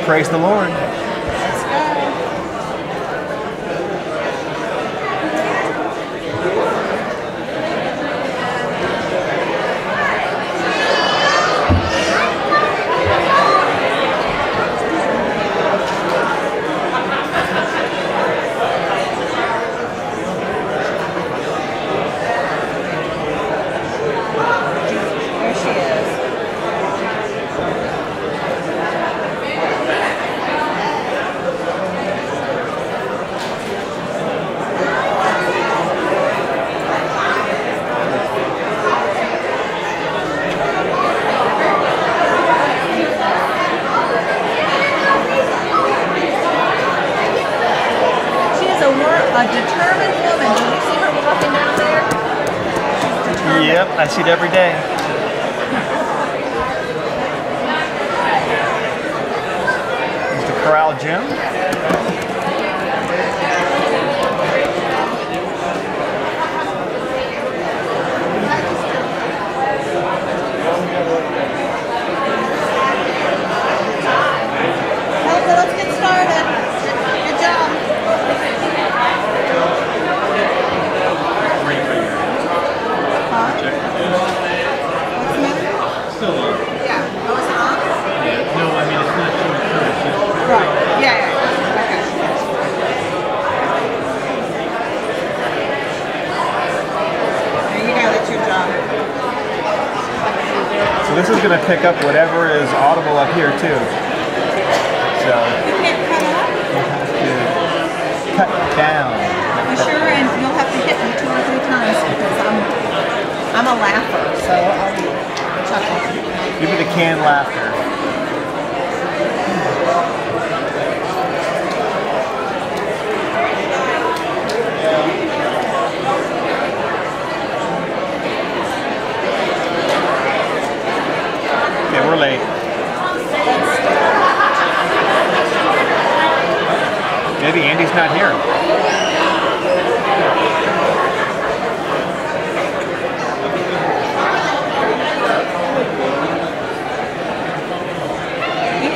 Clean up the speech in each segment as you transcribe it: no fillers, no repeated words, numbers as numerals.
praise the Lord. Let's go. A determined woman. Did you see her walking down there? She's determined. Yep, I see it every day. Mr. Corral Jim. Okay, let's get started. Good job. Still on. Yeah. Oh, it's on? Yeah. No, I mean it's not showing first. Right. Yeah. Okay. There you go. That's your job. So this is going to pick up whatever is audible up here too. So You can't cut it up? you have to cut down. You sure? And you'll have to hit me 2 or 3 times because I'm a laugher, so I'll be chuckling. Give me the canned laughter. Okay, we're late. Maybe Andy's not here.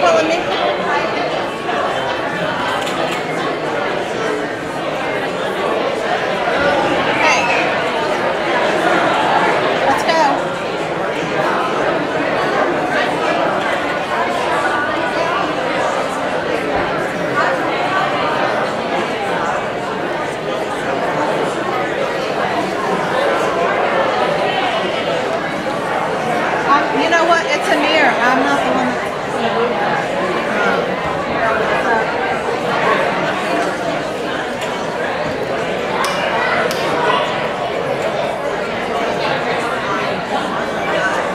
Follow me. Okay. Let's go. You know what? It's a mirror. I'm not the one that...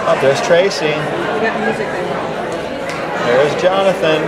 Oh, there's Tracie. We got music there. There's Jonathan.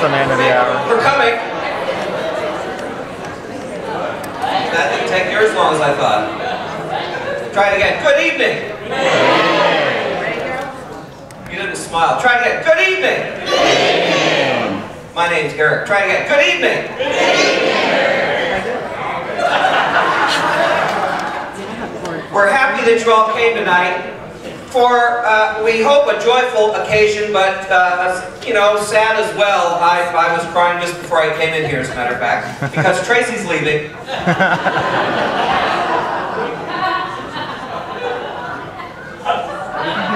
The man of the hour. For coming. That didn't take near as long as I thought. Try it again. Good evening. You didn't smile. Try it again. Good evening. My name's Eric. Try it again. Good evening. We're happy that you all came tonight for, we hope, a joyful occasion, but, you know, sad as well. I was crying just before I came in here, as a matter of fact, because Tracie's leaving.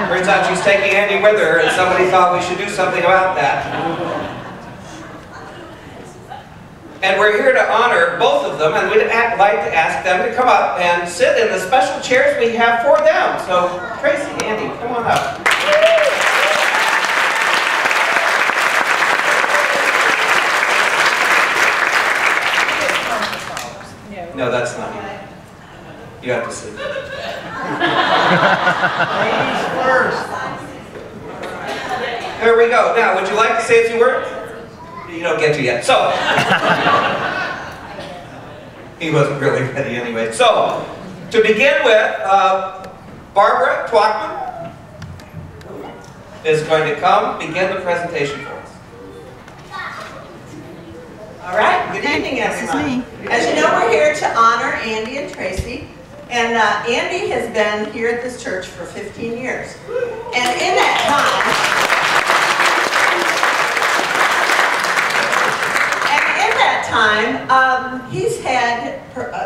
Turns out she's taking Andy with her, and somebody thought we should do something about that. And we're here to honor both of them, and we'd like to ask them to come up and sit in the special chairs we have for them. So, Tracie, Andy, come on up. You have to sit. Ladies first. There we go. Now, would you like to say a few words? You don't get to yet. So, he wasn't really ready anyway. So, to begin with, Barbara Twachtman is going to come begin the presentation for us. All right, good evening, everyone. As you know, we're here to honor Andy and Tracy. And Andy has been here at this church for 15 years. And in that time, he's had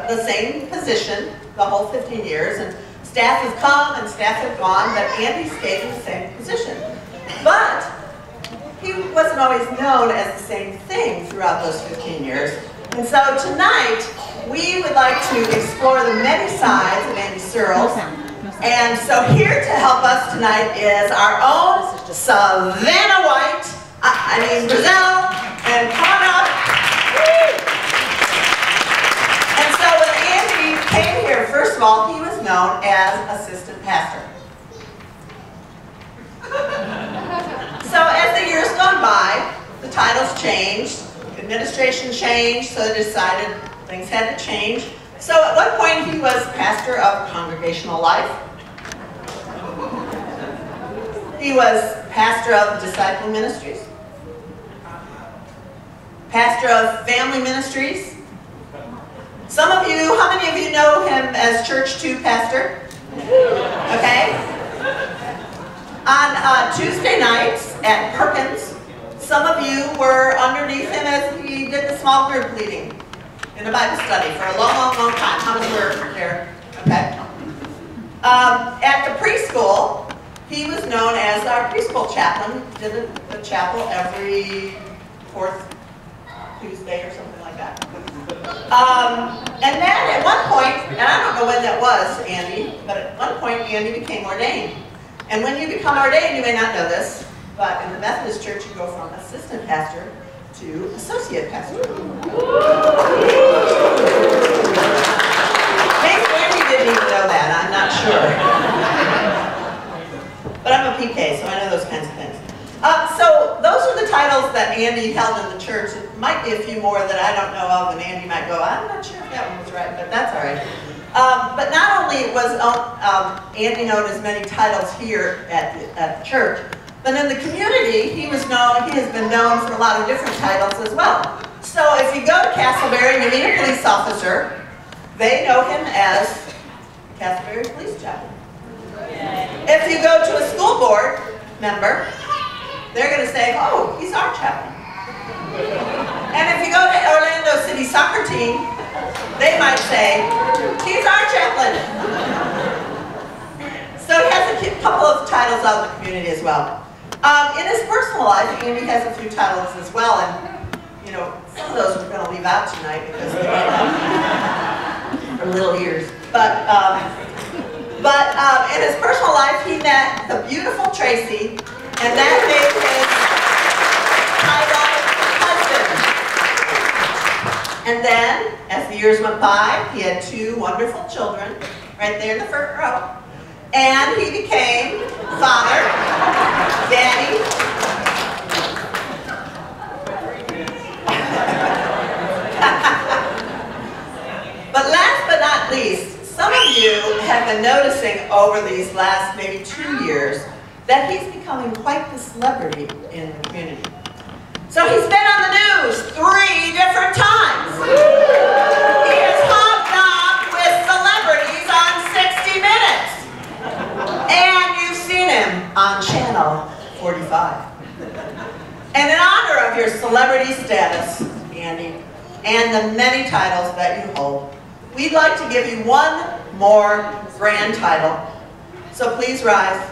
the same position the whole 15 years. And staff has come and staff have gone, but Andy stayed in the same position. But he wasn't always known as the same thing throughout those 15 years. And so tonight, we would like to explore the many sides of Andy Searles. And so here to help us tonight is our own Savannah White, Brazil, and come on up. And so when Andy came here, first of all, he was known as assistant pastor. So as the years gone by, the titles changed, administration changed, so they decided things had to change. So at one point he was pastor of congregational life. He was pastor of disciple ministries. Pastor of family ministries. Some of you, how many of you know him as Church 2 pastor? Okay. On Tuesday nights at Perkins, some of you were underneath him as he did the small group leading in a Bible study for a long, long, long time. How many were there? Okay. At the preschool, he was known as our preschool chaplain. He did the chapel every 4th Tuesday or something like that. And then at one point, and I don't know when that was, Andy, but at one point Andy became ordained. And when you become ordained, you may not know this, but in the Methodist Church you go from assistant pastor to associate pastor. Maybe Andy didn't even know that, I'm not sure. But I'm a PK, so I know those kinds of things. So those are the titles that Andy held in the church. It might be a few more that I don't know of, and Andy might go, I'm not sure if that one was right, but that's all right. But not only was Andy known as many titles here at the church, but in the community, he has been known for a lot of different titles as well. So if you go to Castleberry and you meet a police officer, they know him as Castleberry Police Chaplain. If you go to a school board member, they're going to say, oh, he's our chaplain. And if you go to Orlando City soccer team, they might say, he's our chaplain. So he has a couple of titles out in the community as well. In his personal life, Andy has a few titles as well, and you know, some of those we're going to leave out tonight because they are little ears. But in his personal life, he met the beautiful Tracie, and that made his title husband. And then, as the years went by, he had 2 wonderful children, right there in the front row. And he became father, daddy, but last but not least, some of you have been noticing over these last maybe 2 years that he's becoming quite the celebrity in the community. So he's been on the news 3 different times. He has hobnobbed with celebrities on 60 Minutes. And you've seen him on Channel 45. And in honor of your celebrity status, Andy, and the many titles that you hold, we'd like to give you one more grand title. So please rise.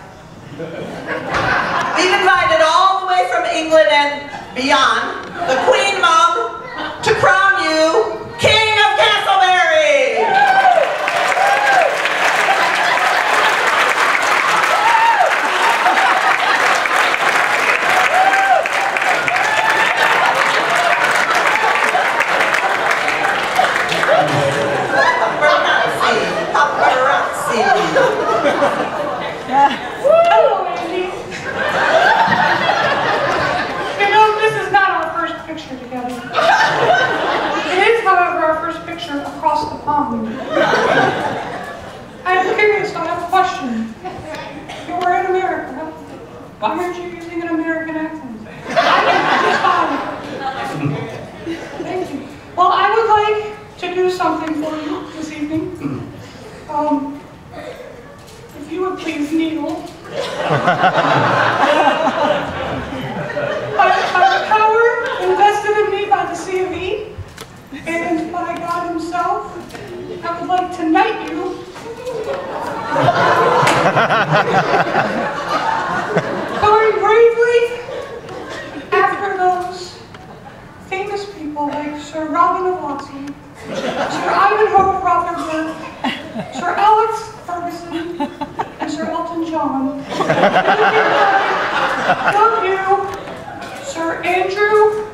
We've invited all the way from England and beyond, the Queen Mum, to crown you King of Castleberry! Papa Why aren't you using an American accent? I can just fine. Thank you. Well, I would like to do something for you this evening. If you would please kneel. By the power invested in me by the C of E and by God himself, I would like to knight you. Going bravely after those famous people like Sir Robin of Locksley, Sir Ivanhoe of Rotherham, Sir Alex Ferguson, and Sir Elton John. Love you, Sir Andrew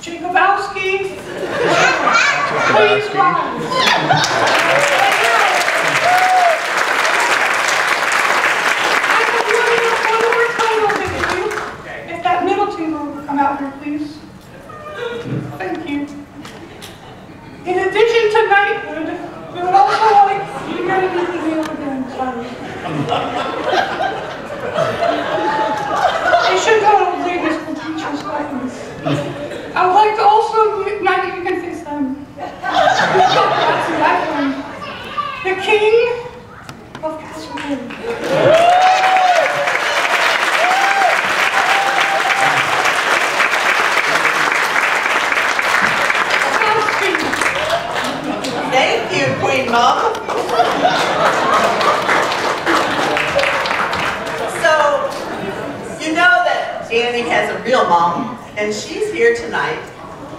Jacobowski. Please rise. Come out here, please. Thank you. In addition to knighthood, we would also like you to be the kneel again, sorry. You should go to ladies for teachers' lessons. I would like to also knight you can face them. That's that one. The King of Castlewood. Thank you, Queen Mom. So, you know that Danny has a real mom, and she's here tonight.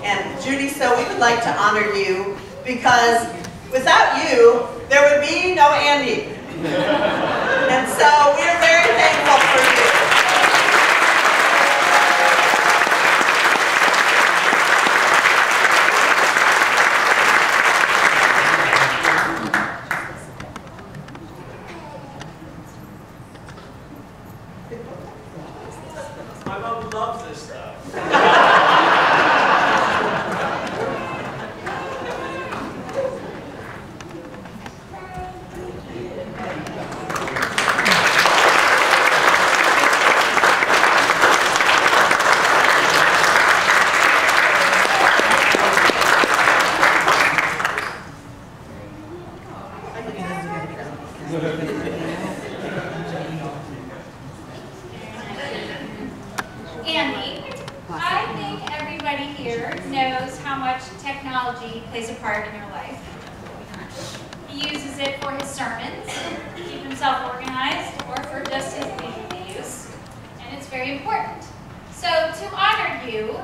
And Judy, so we would like to honor you, because without you, there would be no Andy. And so, we are very thankful for you. My mom loves this stuff. Andy, I think everybody here knows how much technology plays a part in your life. He uses it for his sermons, to keep himself organized, or for just his leisurely use, and it's very important. So to honor you,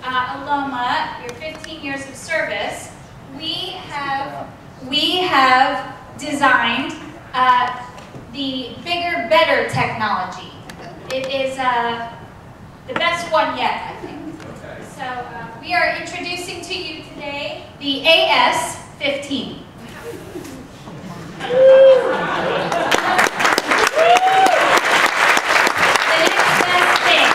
Aloma, your 15 years of service, we have designed the bigger, better technology. It is the best one yet, I think. So we are introducing to you today the AS-15. The next best thing.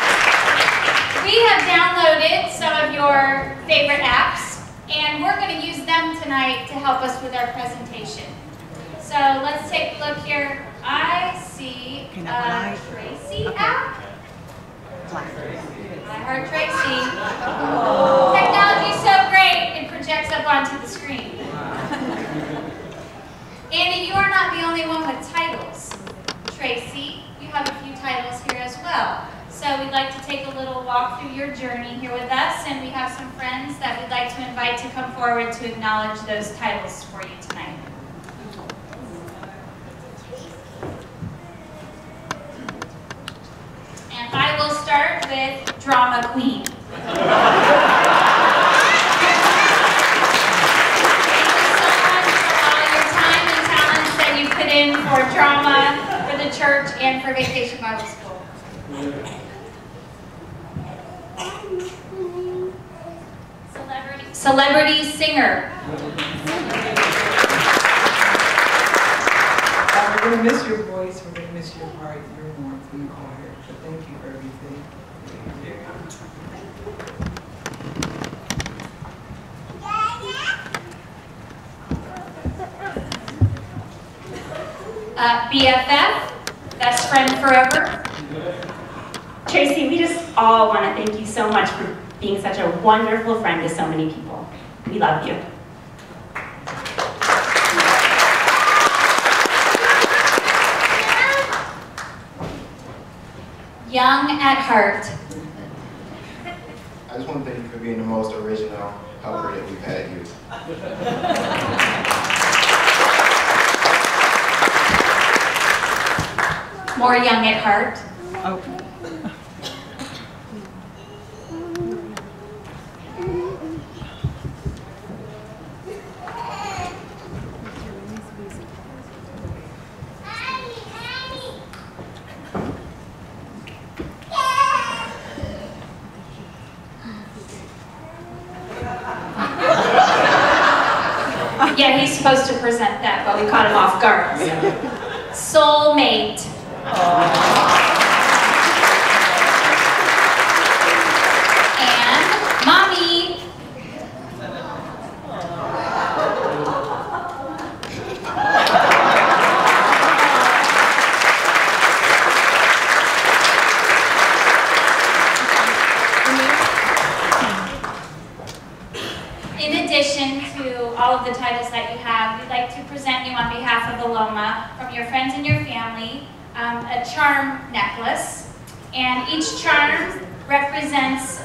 We have downloaded some of your favorite apps, and we're going to use them tonight to help us with our presentation. So let's take a look here. I see a Tracie app. I heard Tracie. Technology is so great, it projects up onto the screen. Andy, you are not the only one with titles. Tracie, you have a few titles here as well. So we'd like to take a little walk through your journey here with us, and we have some friends that we'd like to invite to come forward to acknowledge those titles for you tonight. And I will start with Drama Queen. Thank you so much for all your time and talents that you put in for drama, for the church, and for Vacation Bible School. Celebrity singer. We're going to miss your voice, we're going to miss your heart, your warmth in the choir. But thank you for everything. BFF, best friend forever. Tracie, we just all want to thank you so much for being such a wonderful friend to so many people. We love you. Young at heart. I just want to thank you for being the most original helper that we've had here. More young at heart. Oh. Yeah, he's supposed to present that, but we caught him off guard. Soulmate. And mommy. In addition to all of the titles that you have, we'd like to present you on behalf of Aloma, from your friends and your family, a charm necklace. And each charm represents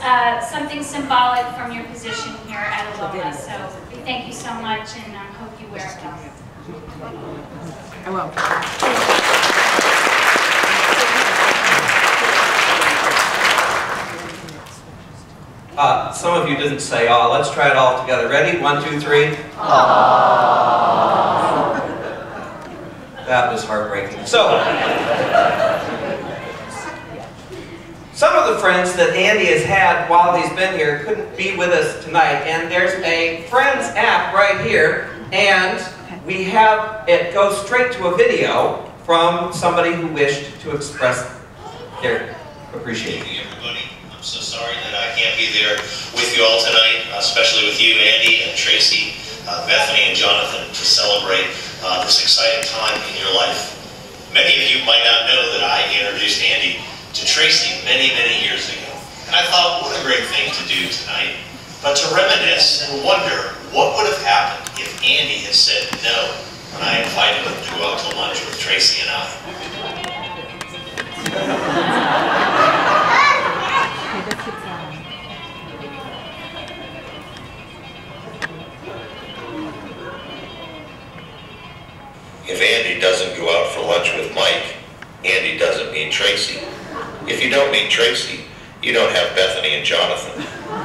something symbolic from your position here at Aloma. So we thank you so much and hope you wear it well. I will. Some of you didn't say "aw." Let's try it all together. Ready? 1, 2, 3. That was heartbreaking. So, some of the friends that Andy has had while he's been here couldn't be with us tonight, and there's a Friends app right here, and we have it go straight to a video from somebody who wished to express their appreciation. Everybody, I'm so sorry that I can't be there with you all tonight, especially with you, Andy and Tracie, Bethany and Jonathan, to celebrate this exciting time in your life. Many of you might not know that I introduced Andy to Tracie many, many years ago. And I thought, what a great thing to do tonight, but to reminisce and wonder what would have happened if Andy had said no when I invited him to go out to lunch with Tracie and I. If Andy doesn't go out for lunch with Mike, Andy doesn't meet Tracie. If you don't meet Tracie, you don't have Bethany and Jonathan.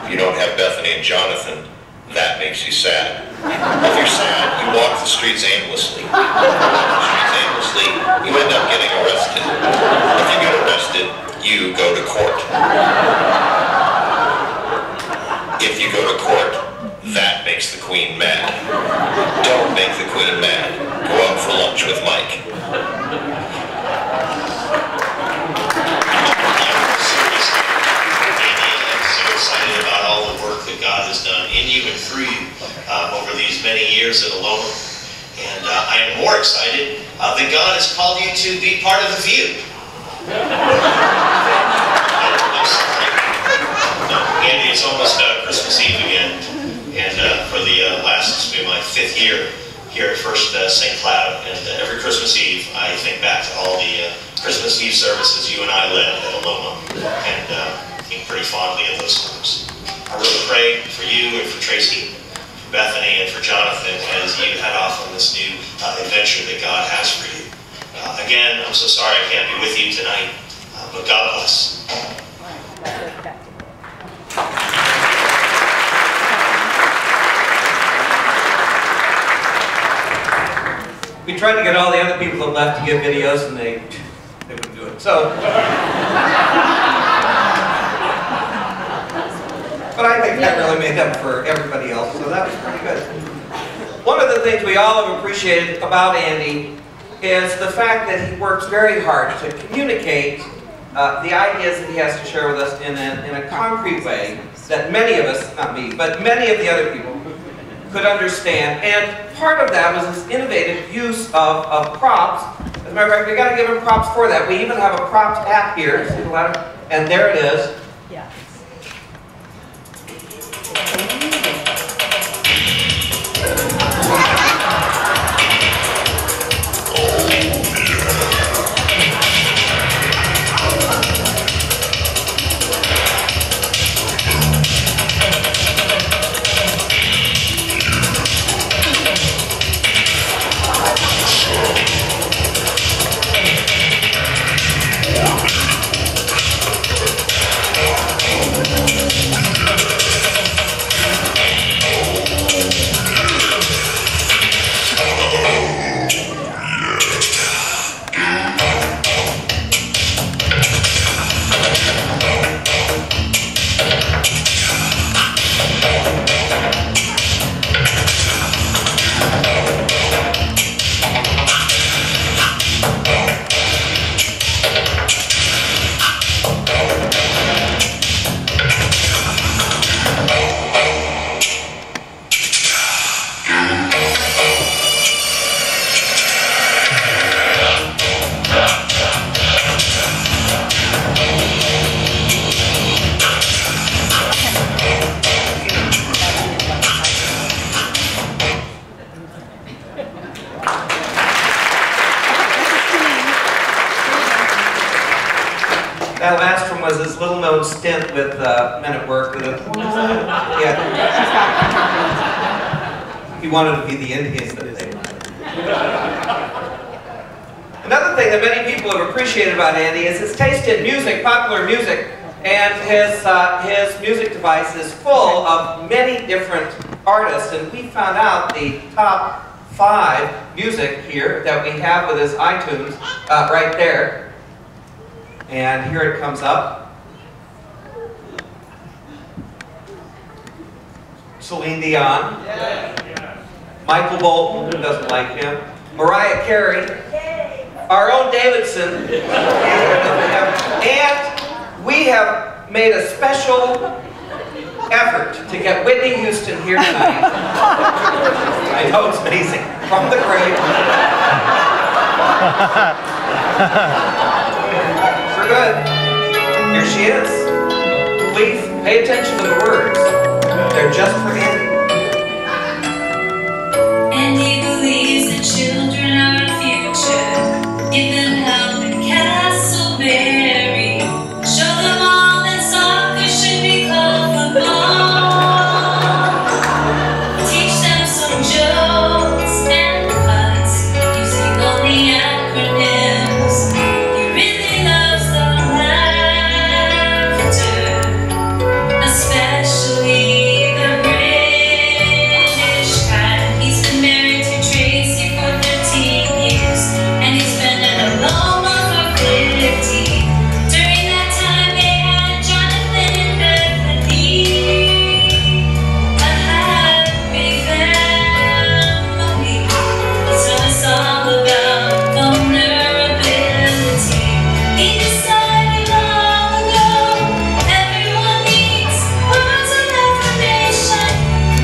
If you don't have Bethany and Jonathan, that makes you sad. If you're sad, you walk the streets aimlessly. If you walk the streets aimlessly, you end up getting arrested. If you get arrested, you go to court. If you go to court, that makes the Queen mad. Don't make the Queen mad. Go out for lunch with Mike. Excited about all the work that God has done in you and through you over these many years at Aloma. And I am more excited that God has called you to be part of the View. Andy, it's almost Christmas Eve again. And for the last, this will be my 5th year here at First St. Cloud. And every Christmas Eve, I think back to all the Christmas Eve services you and I led at Aloma. And think pretty fondly of those times. I really pray for you and for Tracie, for Bethany, and for Jonathan as you head off on this new adventure that God has for you. Again, I'm so sorry I can't be with you tonight, but God bless. We tried to get all the other people that left to give videos, and they wouldn't do it. So, but I think that really made up for everybody else, so that was pretty good. One of the things we all have appreciated about Andy is the fact that he works very hard to communicate the ideas that he has to share with us in a concrete way that many of us, not me, but many of the other people could understand. And part of that was his innovative use of props a matter of fact, we got to give him props for that. We even have a propped hat here. See the ladder? And there it is. Yeah. That last one was his little-known stint with Men at Work. Yeah. He wanted to be the Indians that they wanted. Another thing that many people have appreciated about Andy is his taste in music, popular music, and his music device is full of many different artists. And we found out the top 5 music here that we have with his iTunes right there. And here it comes up. Celine Dion. Michael Bolton, who doesn't like him. Mariah Carey. Our own Davidson. And we have made a special effort to get Whitney Houston here tonight. I know it's amazing. From the grave. For good. Here she is. Please pay attention to the words. They're just for Andy. Andy believes that children are our future. Give them help in Castleberry. Show them all that soccer should be called football. Teach them some jokes and puns using only acronyms. He really loves the laughter, especially the British kind. He's been married to Tracie for 13 years, and he's been at Aloma for 15. During that time, they had Jonathan and Bethany, a happy family. So it's all about vulnerability. He decided long ago everyone needs words of affirmation,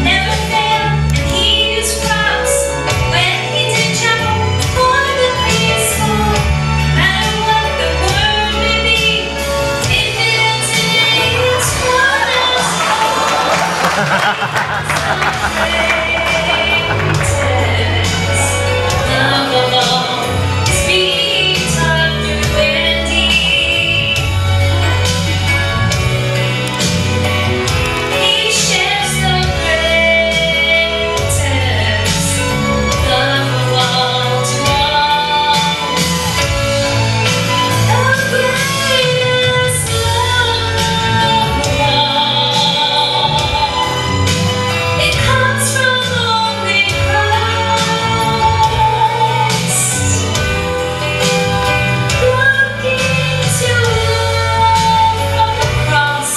never fail, and he used props when he did chapel for the preschool. No matter what the word may be, if it ends in A, it's love of all is being taught through Andy. He shares the greatest love of all to all. The greatest love of all. It comes from only Christ. Looking to love from the cross,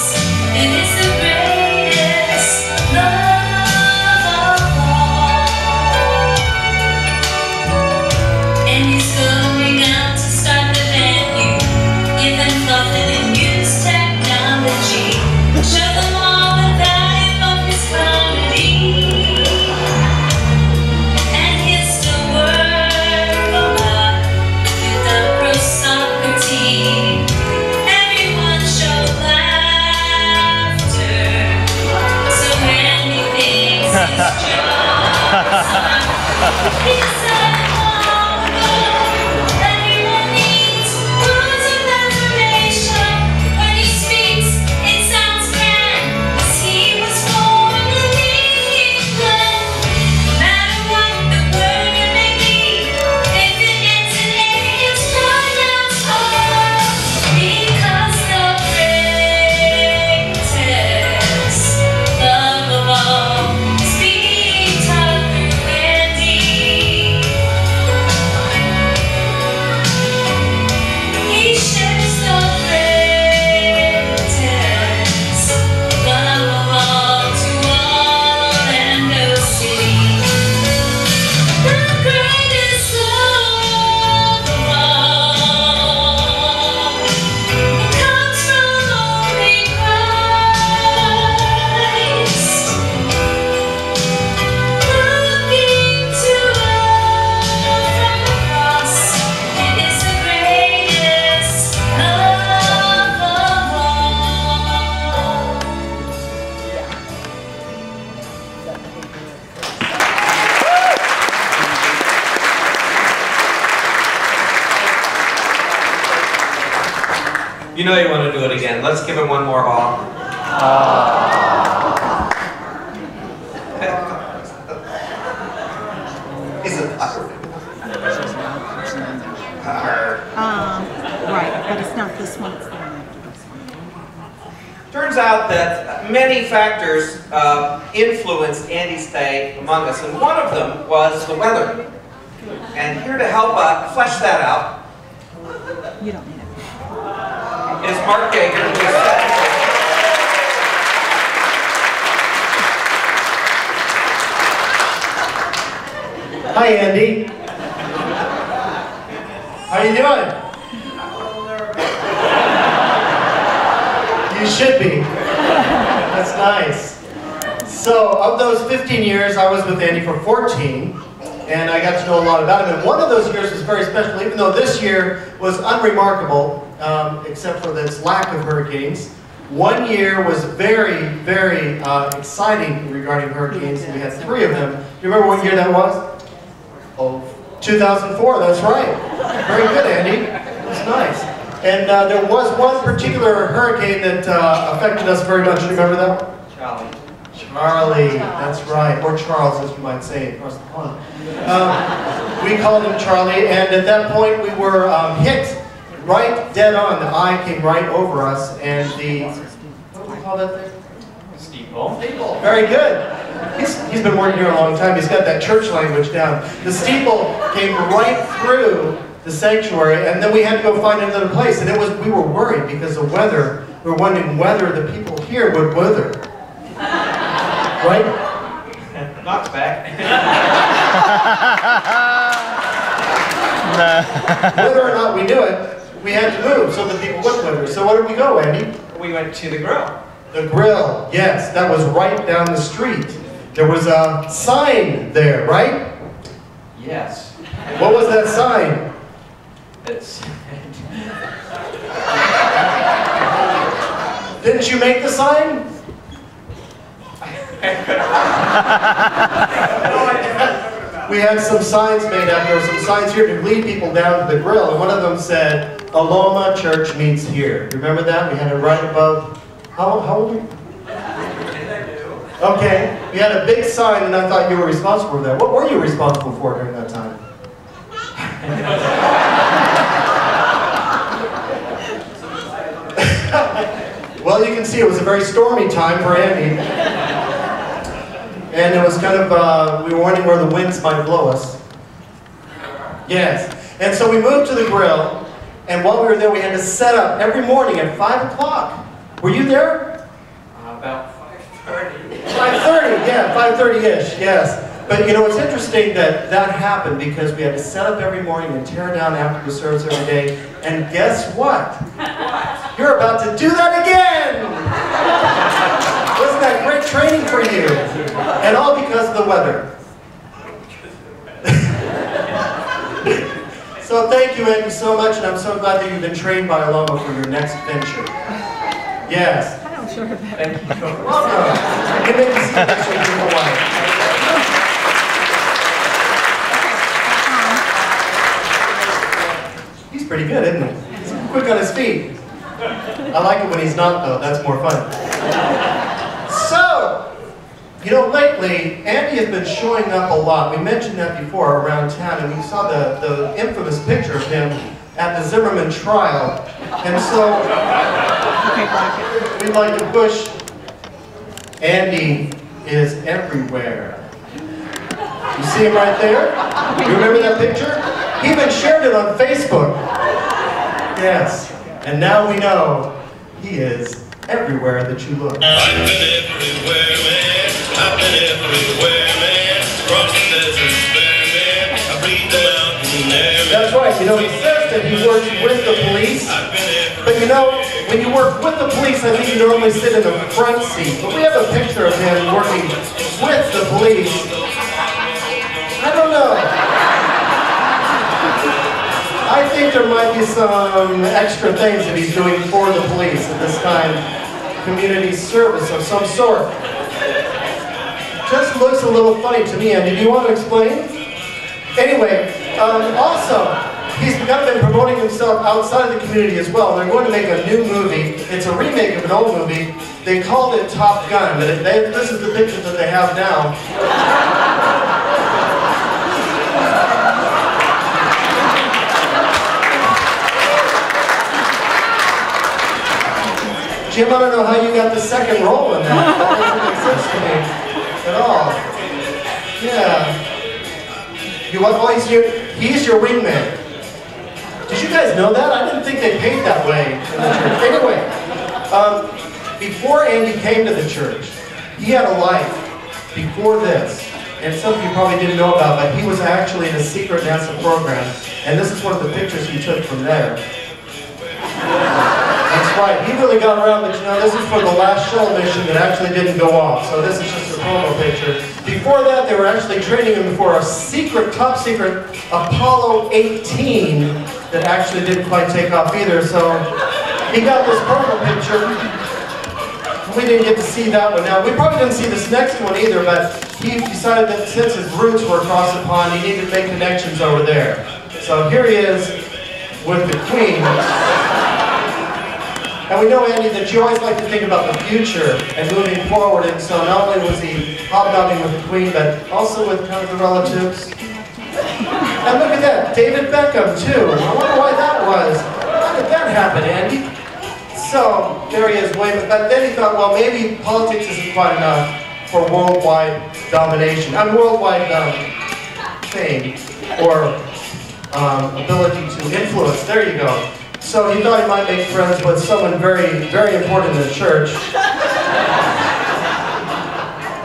it is the greatest love of all. And he's going out to start the venue, give them clothing and use technology. Show them all the value of his comedy, and he'll still work a lot You know you want to do it again. Let's give him one more haul. He's a right, but it's not this one, it's the one after this one. Turns out that many factors influenced Andy's stay among us, and one of them was the weather. And here to help flesh that out You don't need it. is Mark Gager. Hi, Andy. How you doing? You should be. That's nice. So, of those 15 years, I was with Andy for 14, and I got to know a lot about him. And one of those years was very special, even though this year was unremarkable, except for its lack of hurricanes. One year was very, very exciting regarding hurricanes, and we had 3 of them. Do you remember what year that was? Oh, 2004, that's right. Very good, Andy. That's nice. And there was one particular hurricane that affected us very much. Do you remember that one? Charlie, that's right. Or Charles, as you might say, across the pond. We called him Charlie, and at that point we were hit right dead on. The eye came right over us, and the, what do we call that thing? Steeple. Steeple. Very good. He's been working here a long time. He's got that church language down. The steeple came right through the sanctuary, and then we had to go find another place. And we were worried because the weather. We were wondering whether the people here would wither. Right? Knocked back. Whether or not we knew it, we had to move so the people would wither. So where did we go, Andy? We went to the grill. The grill, yes, that was right down the street. There was a sign there, right? Yes. What was that sign? It's... Didn't you make the sign? We had some signs made up. There were some signs here to lead people down to the grill, and one of them said, Aloma Church meets here. You remember that? We had it right above. How old were you? Okay, we had a big sign, and I thought you were responsible for that. What were you responsible for during that time? Well, you can see it was a very stormy time for Andy. And it was kind of, we were wondering where the winds might blow us. Yes. And so we moved to the grill, and while we were there, we had to set up every morning at 5 o'clock. Were you there? About 5:30. 5:30, yeah, 5:30-ish, yes. But you know, it's interesting that that happened because we had to set up every morning and tear down after the service every day. And guess what? You're about to do that again! Wasn't that great training for you? And all because of the weather. So thank you, Andy, so much, and I'm so glad that you've been trained by Aloma for your next venture. Yes. I'm not sure about Thank you. Welcome. You can make me see the picture of your wife. pretty good, isn't he? He's quick on his feet. I like it when he's not, though. That's more fun. So, you know, lately, Andy has been showing up a lot. We mentioned that before around town, and we saw the infamous picture of him at the Zimmerman trial. And so, we'd like to push Andy is everywhere. You see him right there? You remember that picture? He even shared it on Facebook. Yes. And now we know he is everywhere that you look. I've been everywhere, man. I've been everywhere, man. Across the desert, man. I breathe the mountain air. That's right. You know, he says that he works with the police. But you know, when you work with the police, I think you normally sit in the front seat. But we have a picture of him working with the police. I don't know. I think there might be some extra things that he's doing for the police at this time. Community service of some sort. Just looks a little funny to me, Andy. Do you want to explain? Anyway, also, he's been promoting himself outside of the community as well. They're going to make a new movie. It's a remake of an old movie. They called it Top Gun, but this is the picture that they have now. Jim, I don't know how you got the second role in that. That doesn't make sense to me at all. Yeah. You what? Oh, he's your wingman. Did you guys know that? I didn't think they paid that way in the church. Anyway, before Andy came to the church, he had a life before this. And some of you probably didn't know about, but he was actually in a secret NASA program. And this is one of the pictures he took from there. That's right, he really got around, but you know, this is for the last shuttle mission that actually didn't go off. So this is just a promo picture. Before that, they were actually training him for a secret, top secret, Apollo 18 that actually didn't quite take off either. So he got this promo picture. We didn't get to see that one. Now, we probably didn't see this next one either, but he decided that since his roots were across the pond, he needed to make connections over there. So here he is with the Queen. And we know, Andy, that you always like to think about the future and moving forward, and so not only was he hobnobbing with the Queen, but also with kind of the relatives. And look at that, David Beckham, too. I wonder why that was. How did that happen, Andy? So, there he is, but then he thought, well, maybe politics isn't quite enough for worldwide domination. Worldwide fame, or ability to influence. There you go. So he thought he might make friends with someone very, very important in the church.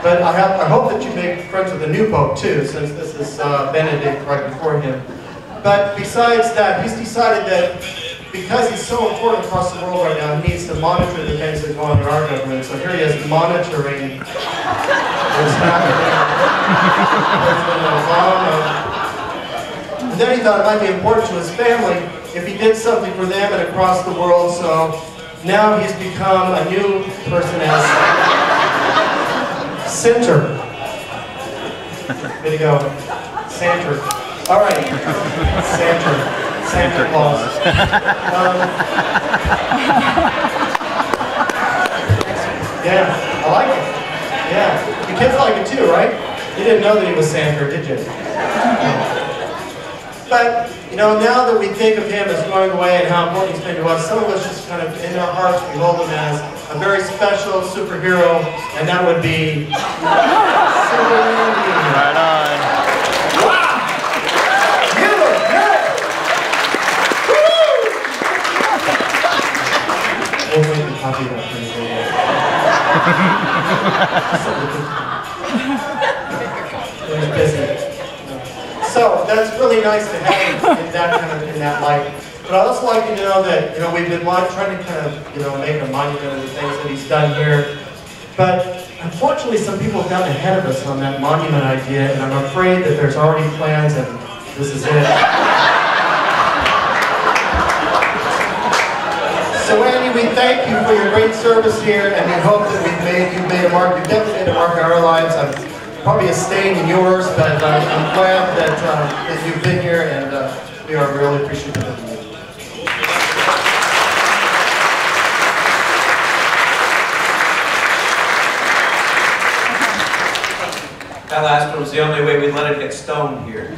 But I hope that you make friends with the new Pope too, since this is Benedict right before him. But besides that, he's decided that because he's so important across the world right now, he needs to monitor the things that go on in our government. So here he is monitoring what's happening. President Aloma. And then he thought it might be important to his family if he did something for them and across the world, so now he's become a new person as center. Way to go. Santa. All right. Santa Claus. Yeah, I like it. Yeah. The kids like it too, right? You didn't know that he was Santa, did you? But, you know, now that we think of him as going away and how important he's been to us, some of us just kind of, in our hearts, we hold him as a very special superhero, and that would be Super Andy. Right on. Wow! You look good! Woo! We'll make a copy of that for you. It was busy. So that's really nice to have him in that light. But I'd also like you to know that we've been trying to kind of make a monument of the things that he's done here. But unfortunately, some people have gotten ahead of us on that monument idea, and I'm afraid that there's already plans, and this is it. So Andy, we thank you for your great service here, and we hope that you've made a mark. You've definitely made a mark in our lives. Probably a stain in yours, but I'm glad that you've been here, and we are really appreciative of you. last one was the only way we'd let it get stoned here.